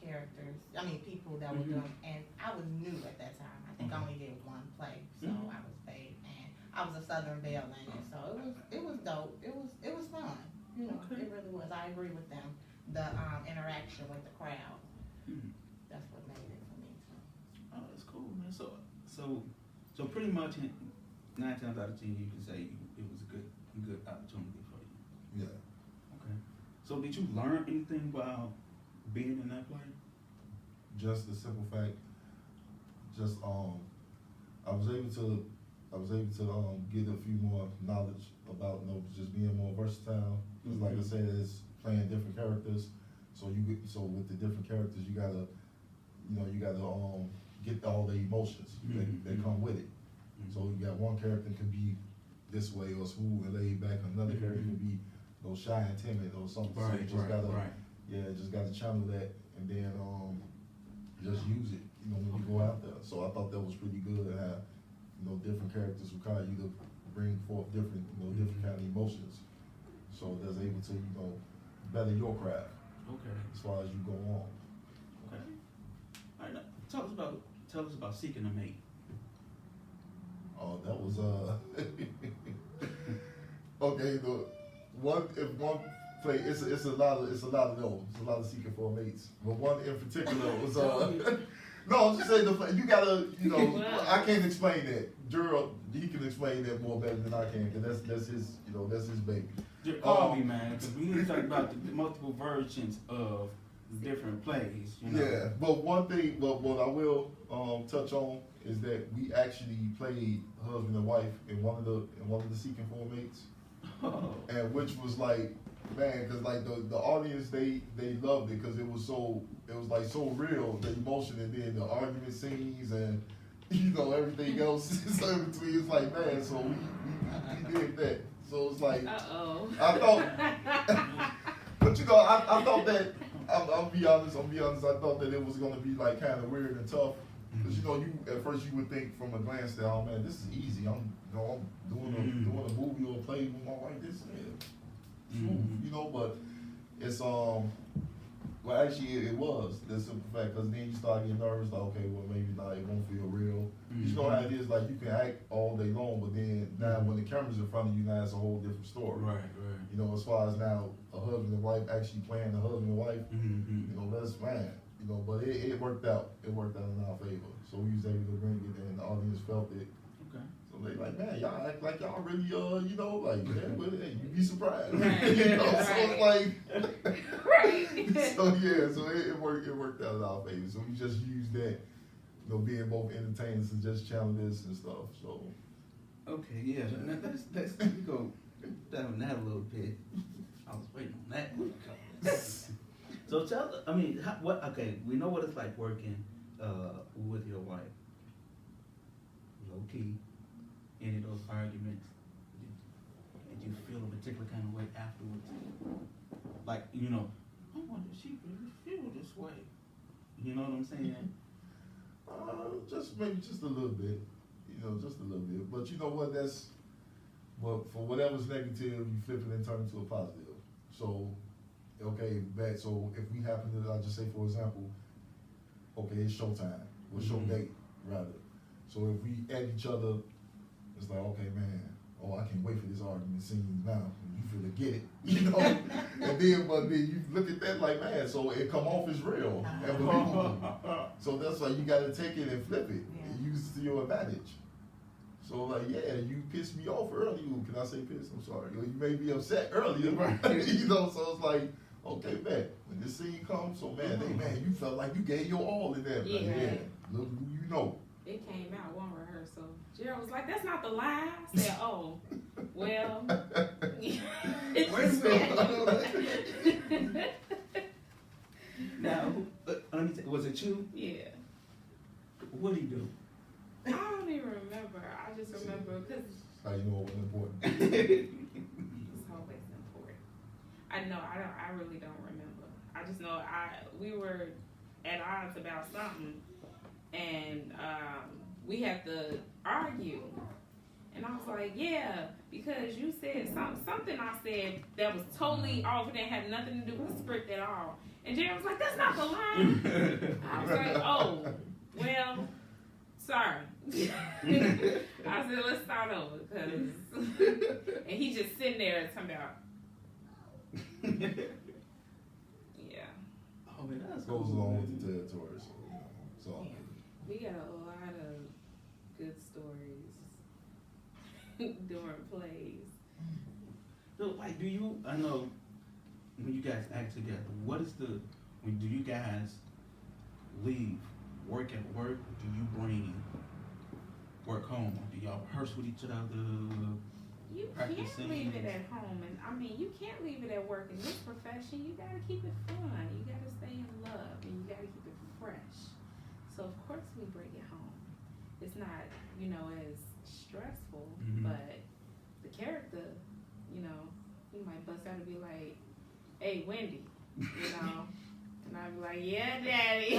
characters. I mean, people that were doing, and I was new at that time. I think I only did one play, so I was paid, and I was a Southern Belle in it. So it was dope. It was fun. You know, it really was. I agree with them. The interaction with the crowd. That's what made it for me too. Oh, that's cool, man. So pretty much 9 times out of 10, you can say it was a good opportunity for you. Yeah. Okay. So did you learn anything while being in that play? Just the simple fact, I was able to get a few more knowledge about just being more versatile. Because like I said, it's playing different characters. So with the different characters, you gotta get all the emotions that come with it. So you got one character can be this way or smooth and laid back, another character can be shy and timid or something. So you just gotta channel that and then just use it, when you go out there. So I thought that was pretty good to have, different characters require you to bring forth different kind of emotions. So that's able to, better your craft. Okay. As far as you go on. Okay. All right. Now, tell us about Seeking a Mate. Oh, that was okay. One play. It's a lot of those. It's a lot of seeking for mates. But one in particular was no, I'm just saying you gotta I can't explain that. Gerald, he can explain that more better than I can because that's his baby. Just call me, man, because we need to talk about the multiple versions of different plays. Yeah, but one thing, what I will touch on is that we actually played husband and wife in one of the Seeking for Mates, and which was like, man, because like the audience they loved it because it was like so real, the emotion, and then the argument scenes and everything else so in between. It's like, man, so we did that. So it's like, I thought, but I thought that. I'll be honest. I thought that it was gonna be like kind of weird and tough, because you at first you would think from a glance that, oh man, this is easy. I'm doing a movie or a play with my wife. This is smooth, but it's Well, actually, it was the simple fact, because then you start getting nervous, like, okay, well, maybe not, it won't feel real. You know how it is, like, you can act all day long, but then now when the camera's in front of you, now it's a whole different story. Right. You know, as far as now a husband and wife actually playing the husband and wife, Mm-hmm. you know, that's man. You know, but it worked out. It worked out in our favor. So we was able to bring it, and the audience felt it. Okay. So they like, man, y'all act like y'all really, you know, like, yeah, but hey, you be surprised. Right. You know, so it's like, Right. so yeah, so it worked out in our favor. So we just used that, you know, being both entertainers and just challenges and stuff. So Okay, yeah. Now let's we go down that a little bit. I was waiting on that one to come. So okay, we know what it's like working with your wife. Low key, any of those arguments, did you feel a particular kind of way afterwards? Like, you know, I wonder if she really feel this way. You know what I'm saying? just maybe just a little bit, you know, just a little bit. But you know what? But for whatever's negative, you flip it and turn it into a positive. So, okay, bad. So if we happen to, I'll just say for example, okay, it's showtime, or show date rather. So if we at each other, it's like, okay, man, oh, I can't wait for this argument scene now. You feel to get it, you know? but then you look at that like, man, so it come off as real and believable. So that's why you gotta take it and flip it and use it to your advantage. So like, yeah, you pissed me off earlier. Can I say pissed? I'm sorry. You made me upset earlier, you know? So it's like, okay, man, when this scene comes, so man, you felt like you gave your all in there. Yeah. Like, yeah, look who you know. It came out one rehearsal. Gerald was like, "That's not the line." I said, "Oh, well." Wait a minute. Now, let me was it you? Yeah. What did he do? I don't even remember. I just remember because How you know it was important? it's always important. I really don't remember. I just know we were at odds about something, and we had to argue. And I was like, yeah, because you said something I said that was totally off. It didn't have nothing to do with the script at all. And Jerry was like, that's not the line. I was like, oh, well, sorry. I said, let's start over. And he just sitting there talking about, yeah. Oh man, that's Goes cool, along man. with the territory, so you know, it's all good. We got a lot of good stories during plays. So, like, do you? I know when you guys act together. What is do you guys leave work at work? Or do you bring work home? Or do y'all rehearse with each other? You Practicing. can't leave it at home, and I mean, you can't leave it at work. In this profession, you gotta keep it fun. You gotta stay in love, and you gotta keep it fresh. So of course we bring it home. It's not, as stressful, Mhm. but the character, he might bust out and be like, "Hey, Wendy," and I'd be like, "Yeah, Daddy."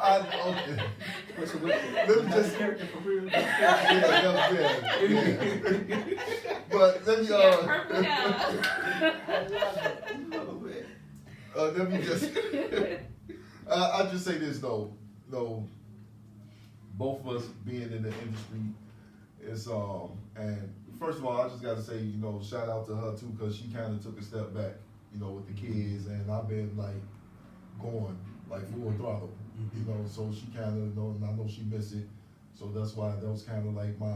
Okay. What's Let me just just- character for real? Yeah. But let me, She got purple hair. I love it. let me just, I'll just say this though, both of us being in the industry is, and first of all, I just gotta say, shout out to her too, cause she kinda took a step back, with the kids, and I've been like going like full throttle, so she kinda, and I know she missed it, so that's why that was kinda like my,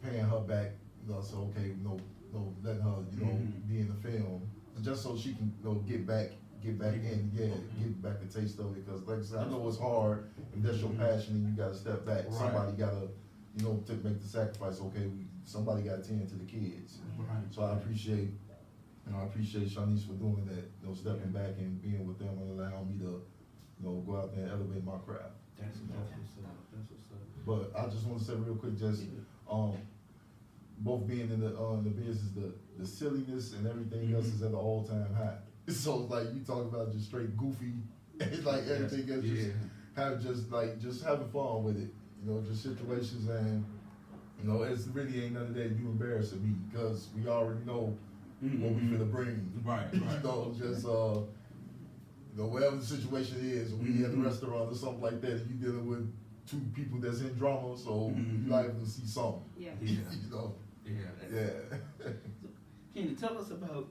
paying her back, so okay, letting her, be in the film, just so she can, get back in, get back a taste of it, because like I said, I know it's hard, and that's your passion, and you gotta step back, Right. somebody gotta, to make the sacrifice, okay, somebody gotta tend to the kids, Right. so I appreciate Shanice for doing that, stepping back and being with them and allowing me to, go out there and elevate my craft. That's what's up. That's what's up. But I just wanna say real quick, just, both being in the business, the silliness and everything else is at an all-time high. So it's like you talk about just straight goofy, it's like everything else just having fun with it, just situations, and it's really ain't none of that you embarrassing me, because we already know what we finna bring. Right, You right. know, just you know, whatever the situation is, we at the restaurant or something like that, and you dealing with two people that's in drama, so you liable to see something. Yeah. Yeah. You know, Yeah. yeah. Can you tell us about,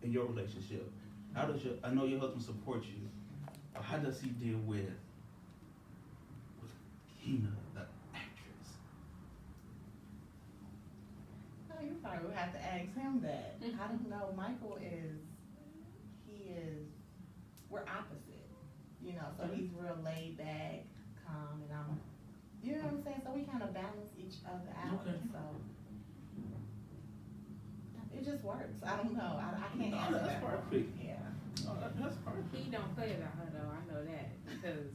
in your relationship, how does I know your husband supports you, but how does he deal with Keena, the actress? No, you probably would have to ask him that. I don't know. Michael we're opposite, so he's real laid back, calm, and I'm, you know what I'm saying? So we kind of balance each other out, Okay. so it just works. I don't know. I can't No, answer that's that. perfect. Yeah. Oh, that's perfect. He don't play about her though, I know that, because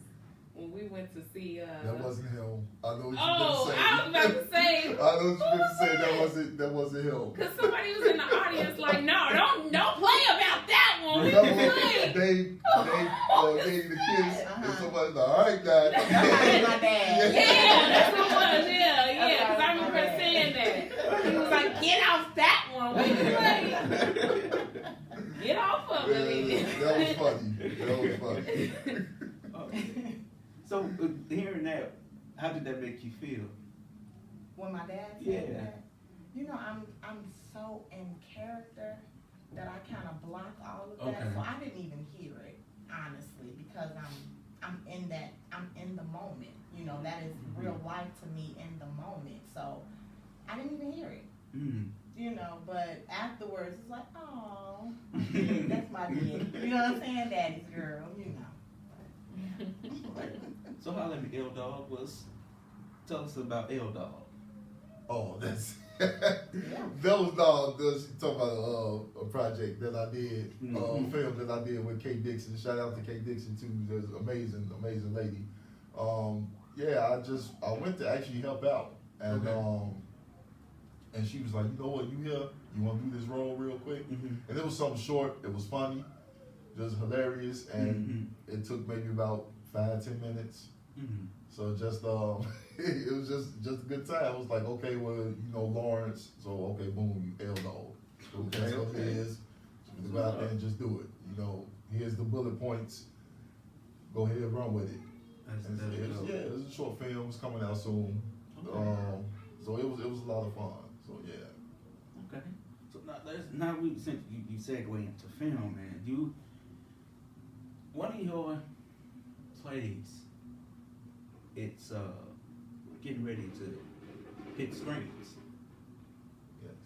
when we went to see, That wasn't him. I know what you oh, gonna say. I was about to say, I know what you gonna say. who That wasn't him. Cause somebody was in the audience like, no, don't play about that one. We That play. was Dave the kids, and somebody, all right, guys. That's my dad. Yeah, that's what it was. Yeah, That's cause I my remember bad. saying that. He was like, get off that one. We play. Get off of it. That was funny. That was funny. So, hearing that, how did that make you feel? When my dad said Yeah. that, I'm so in character that I kind of block all of that. Okay. So I didn't even hear it, honestly, because I'm in the moment. That is real life to me in the moment. So I didn't even hear it. But afterwards it's like, oh, that's my kid. You know what I'm saying? Daddy's girl, So how let me L-Dog was, tell us about L-Dog. Oh, that's that was talking about a project that I did, film that I did with Kay Dixon. Shout out to Kay Dixon too. There's an amazing lady. I went to actually help out, and and she was like, you know what, you here? You want to do this role real quick? And it was something short. It was funny, just hilarious, and it took maybe about 5-10 minutes. So just it was just a good time. I was like, okay, well, Lawrence. So okay, boom, you L-Dog. So that's what it is. So we go out there and just do it. Here's the bullet points. Go ahead and run with it. It was a short film. It's coming out soon. Okay. So it was a lot of fun. So yeah. Okay. So now since you segue into film, man, one of your plays, it's getting ready to hit screens. Yes.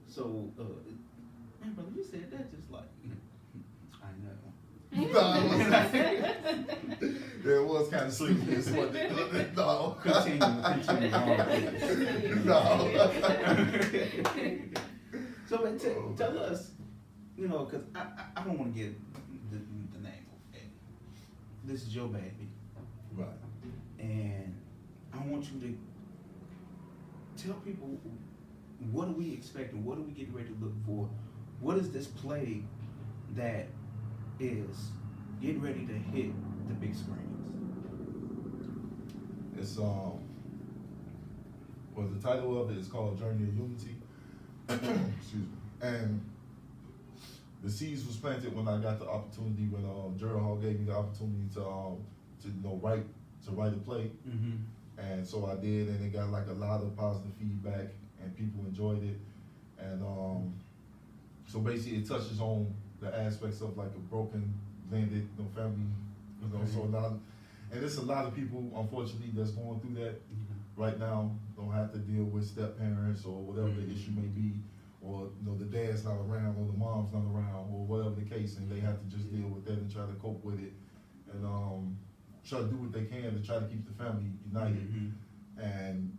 So, man, brother, you said that just like I know. It was kind of sleepy. No. Continue on. No. So, man, tell us, because I don't want to get the name. This is your baby. Right. And I want you to tell people, what are we expecting? What are we getting ready to look for? What is this play that is getting ready to hit the big screens? It's well, the title of it is called Journey of Unity. Excuse me. And the seeds was planted when I got the opportunity, when Gerald Hall gave me the opportunity to write a play. And so I did, and it got like a lot of positive feedback, and people enjoyed it. And so basically it touches on the aspects of like a broken, blended family, so now, and there's a lot of people, unfortunately, that's going through that right now, don't have to deal with step parents or whatever the issue may be, or the dad's not around or the mom's not around or whatever the case, and they have to just deal with that and try to cope with it, and try to do what they can to try to keep the family united. And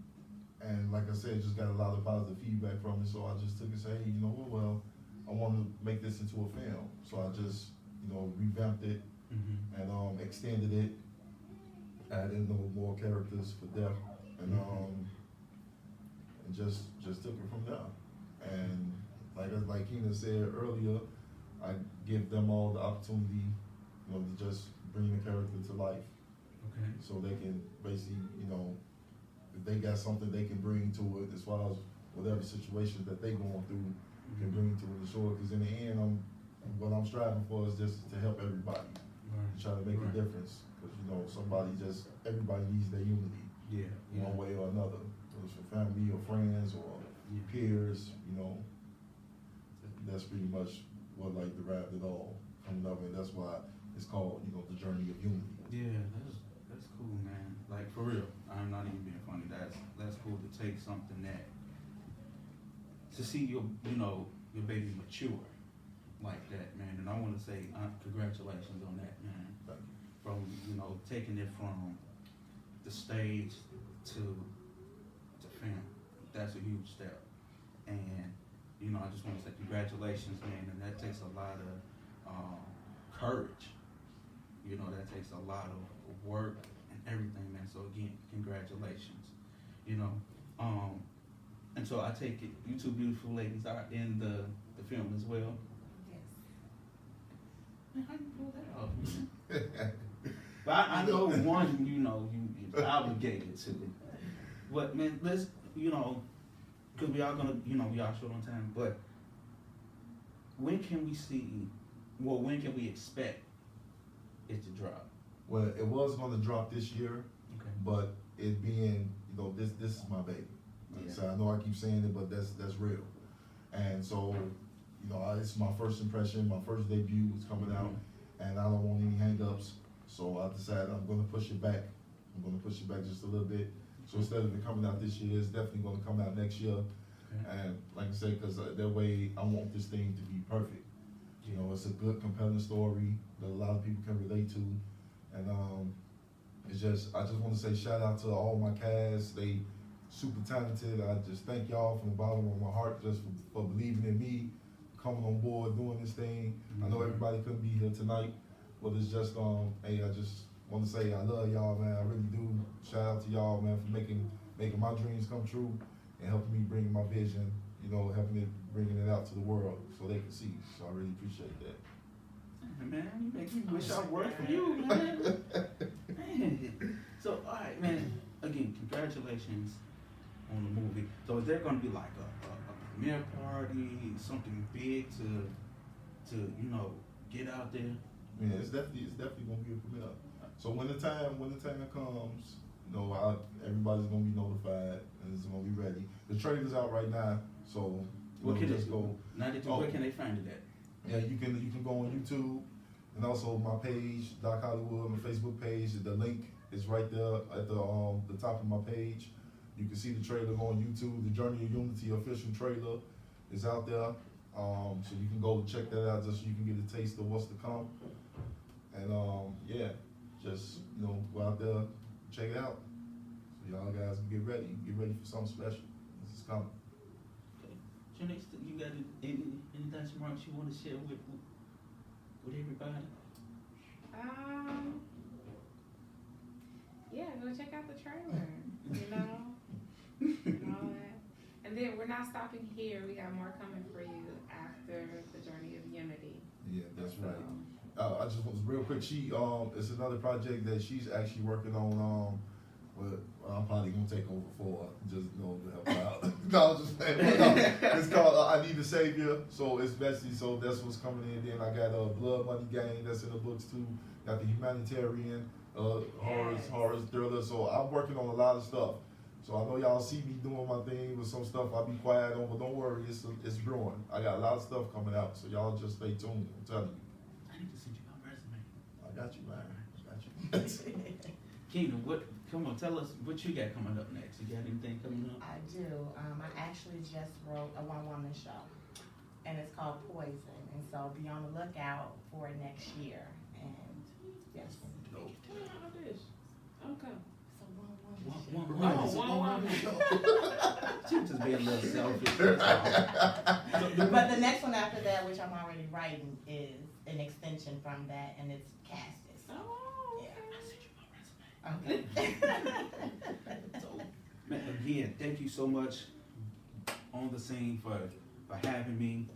like I said, just got a lot of positive feedback from it, so I just took it and said, hey, well, I want to make this into a film, so I just revamped it and extended it, added more characters for depth, and just took it from there. And like Keena said earlier, I give them all the opportunity, to just bring the character to life. Okay. So they can basically, if they got something they can bring to it as far as whatever situations that they going through, can bring to the shore. Because in the end, what I'm striving for is just to help everybody, try to make a difference. Because everybody needs their unity, one way or another. Whether it's for family or friends or peers, that's pretty much what like derived it all coming up, and that's why it's called, the journey of unity. Yeah, that's cool, man. Like for real, I'm not even being funny. That's cool to take something to see your baby mature like that, man. And I want to say congratulations on that, man. Thank you. From taking it from the stage to film, that's a huge step. And I just want to say congratulations, man. And that takes a lot of courage. That takes a lot of work and everything, man. So again, congratulations. And so I take it you two beautiful ladies are in the film as well. Yes. Man, how you pull that off? But I know one, you're obligated to. But man, let's, because we are gonna, we are short on time. But when can we expect it to drop? Well, it was going to drop this year, Okay. but it being, this is my baby. Like I said, I know I keep saying it, but that's real. And so, it's my first impression, my first debut is coming out, and I don't want any hang-ups. So I decided I'm going to push it back. I'm going to push it back just a little bit. So instead of it coming out this year, it's definitely going to come out next year. Okay. And like I said, because that way I want this thing to be perfect. It's a good, compelling story that a lot of people can relate to. And I just want to say shout out to all my cast. They super talented. I just thank y'all from the bottom of my heart just for believing in me, coming on board, doing this thing. I know everybody couldn't be here tonight, but it's just, hey, I just want to say I love y'all, man. I really do. Shout out to y'all, man, for making my dreams come true and helping me bring my vision, bringing it out to the world so they can see. So I really appreciate that. Man, you make me wish I worked for you, man. Man. So, all right, man. Again, congratulations on the movie. So, is there going to be like a premiere party, something big to get out there? Yeah, it's definitely gonna be a premiere. So when the time comes, everybody's gonna be notified and it's gonna be ready. The trailer's out right now, so What can just they go. where can they find it at? Yeah, you can go on YouTube and also my page, Doc Hollywood, my Facebook page. The link is right there at the top of my page. You can see the trailer on YouTube. The Journey of Unity official trailer is out there. So you can go check that out just so you can get a taste of what's to come. And just go out there, check it out. So y'all guys can get ready for something special. This is coming. Okay. Janice, you got anything smart you want to share with everybody? Yeah, go check out the trailer, and all that. And then we're not stopping here. We got more coming for you after the Journey of Unity. Yeah, that's right. I just want real quick. She it's another project that she's actually working on. But I'm probably gonna take over for her, just to help her out. No, I'm just saying. No, it's called I Need a Savior. So it's basically that's what's coming in. Then I got Blood Money Gang that's in the books too. Got the Humanitarian horror thriller. So I'm working on a lot of stuff. So I know y'all see me doing my thing with some stuff I'll be quiet on, but don't worry, it's growing. I got a lot of stuff coming out, so y'all just stay tuned. I'm telling you. I need to send you my resume. I got you, man. I got you. Kingdom, come on, tell us what you got coming up next. You got anything coming up? I do. I actually just wrote a one-woman show, and it's called Poison. And so be on the lookout for it next year. And yes. Dope. Okay. One woman. She was just being a little selfish. But the next one after that, which I'm already writing, is an extension from that, and it's Castus. Oh, Yeah. Okay. So, man, again, thank you so much on the scene for having me.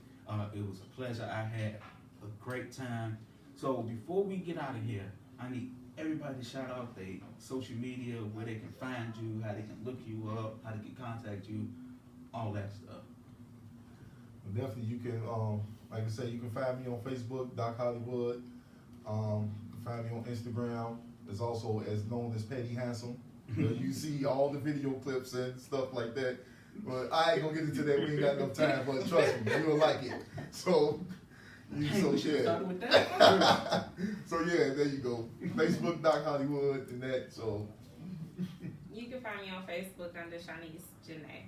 It was a pleasure. I had a great time. So before we get out of here, I need everybody to shout out their social media, where they can find you, how they can look you up, how they can contact you, all that stuff. Definitely, you can, like I say, you can find me on Facebook, Doc Hollywood. You can find me on Instagram. It's also as known as Petty Handsome. You see all the video clips and stuff like that. But I ain't gonna get into that. We ain't got enough time. But trust me, you'll like it. So, We should yeah. start with that. So yeah, there you go. Facebook, Doc Hollywood, and that. So You can find me on Facebook under Shanice Janae.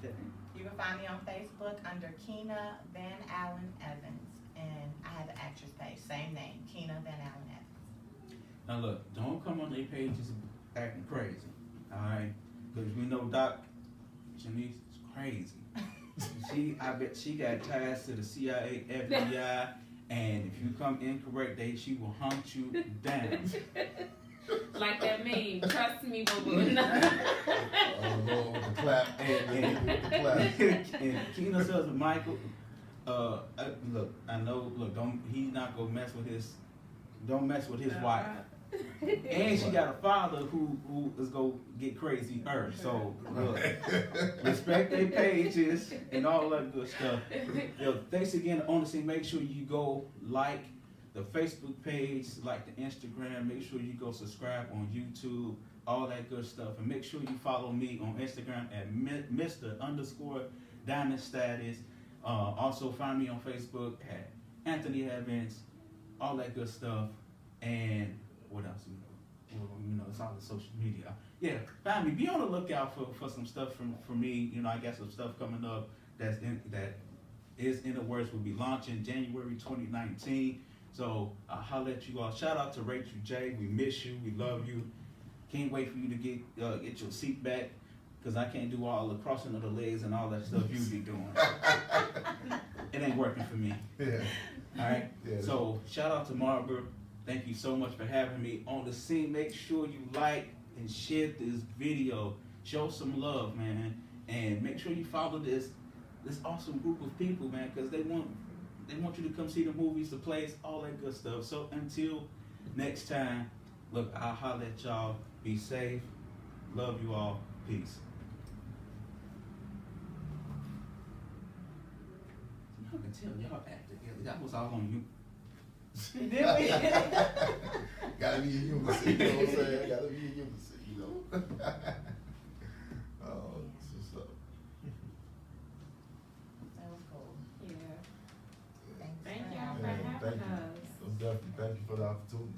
You can find me on Facebook under Keena Van Allen Evans, and I have the actress page, same name, Keena Van Allen Evans. Now look, don't come on their pages acting crazy, alright? Because we know Doc Shanice is crazy. I bet she got ties to the CIA, FBI, and if you come incorrect, she will hunt you down. Like that meme, trust me, boo-boo. Lord, with the clap, And with the clap. Keena's husband Michael, look, I know, look, he's not gonna mess with his wife. And she got a father who is gonna get crazy first. So look, respect their pages and all that good stuff. Thanks again, honestly. Make sure you go like the Facebook page, like the Instagram. Make sure you go subscribe on YouTube, all that good stuff, and make sure you follow me on Instagram at Mr_Diamond Status. Also find me on Facebook at Anthony Evans, all that good stuff, and what else? It's all the social media. Yeah, find me. Be on the lookout for some stuff from me. I got some stuff coming up that is in the works. We'll be launching January 2019. So I'll holler at you all. Shout out to Rachel J. We miss you. We love you. Can't wait for you to get your seat back, because I can't do all the crossing of the legs and all that stuff you be doing. It ain't working for me. Yeah. All right. Yeah. So shout out to Margaret. Thank you so much for having me on the scene. Make sure you like and share this video. Show some love, man, and make sure you follow this awesome group of people, man, because they want you to come see the movies, the plays, all that good stuff. So until next time, look, I'll holler at y'all. Be safe. Love you all. Peace. Y'all can tell y'all act together. That was all on you. Did we? Gotta be in unison, you know what I'm saying? Gotta be in unison, you know? Oh, this is That was cool. Yeah. Thanks Thank for y'all having for me. Yeah, having thank you. us. Definitely, thank you for the opportunity.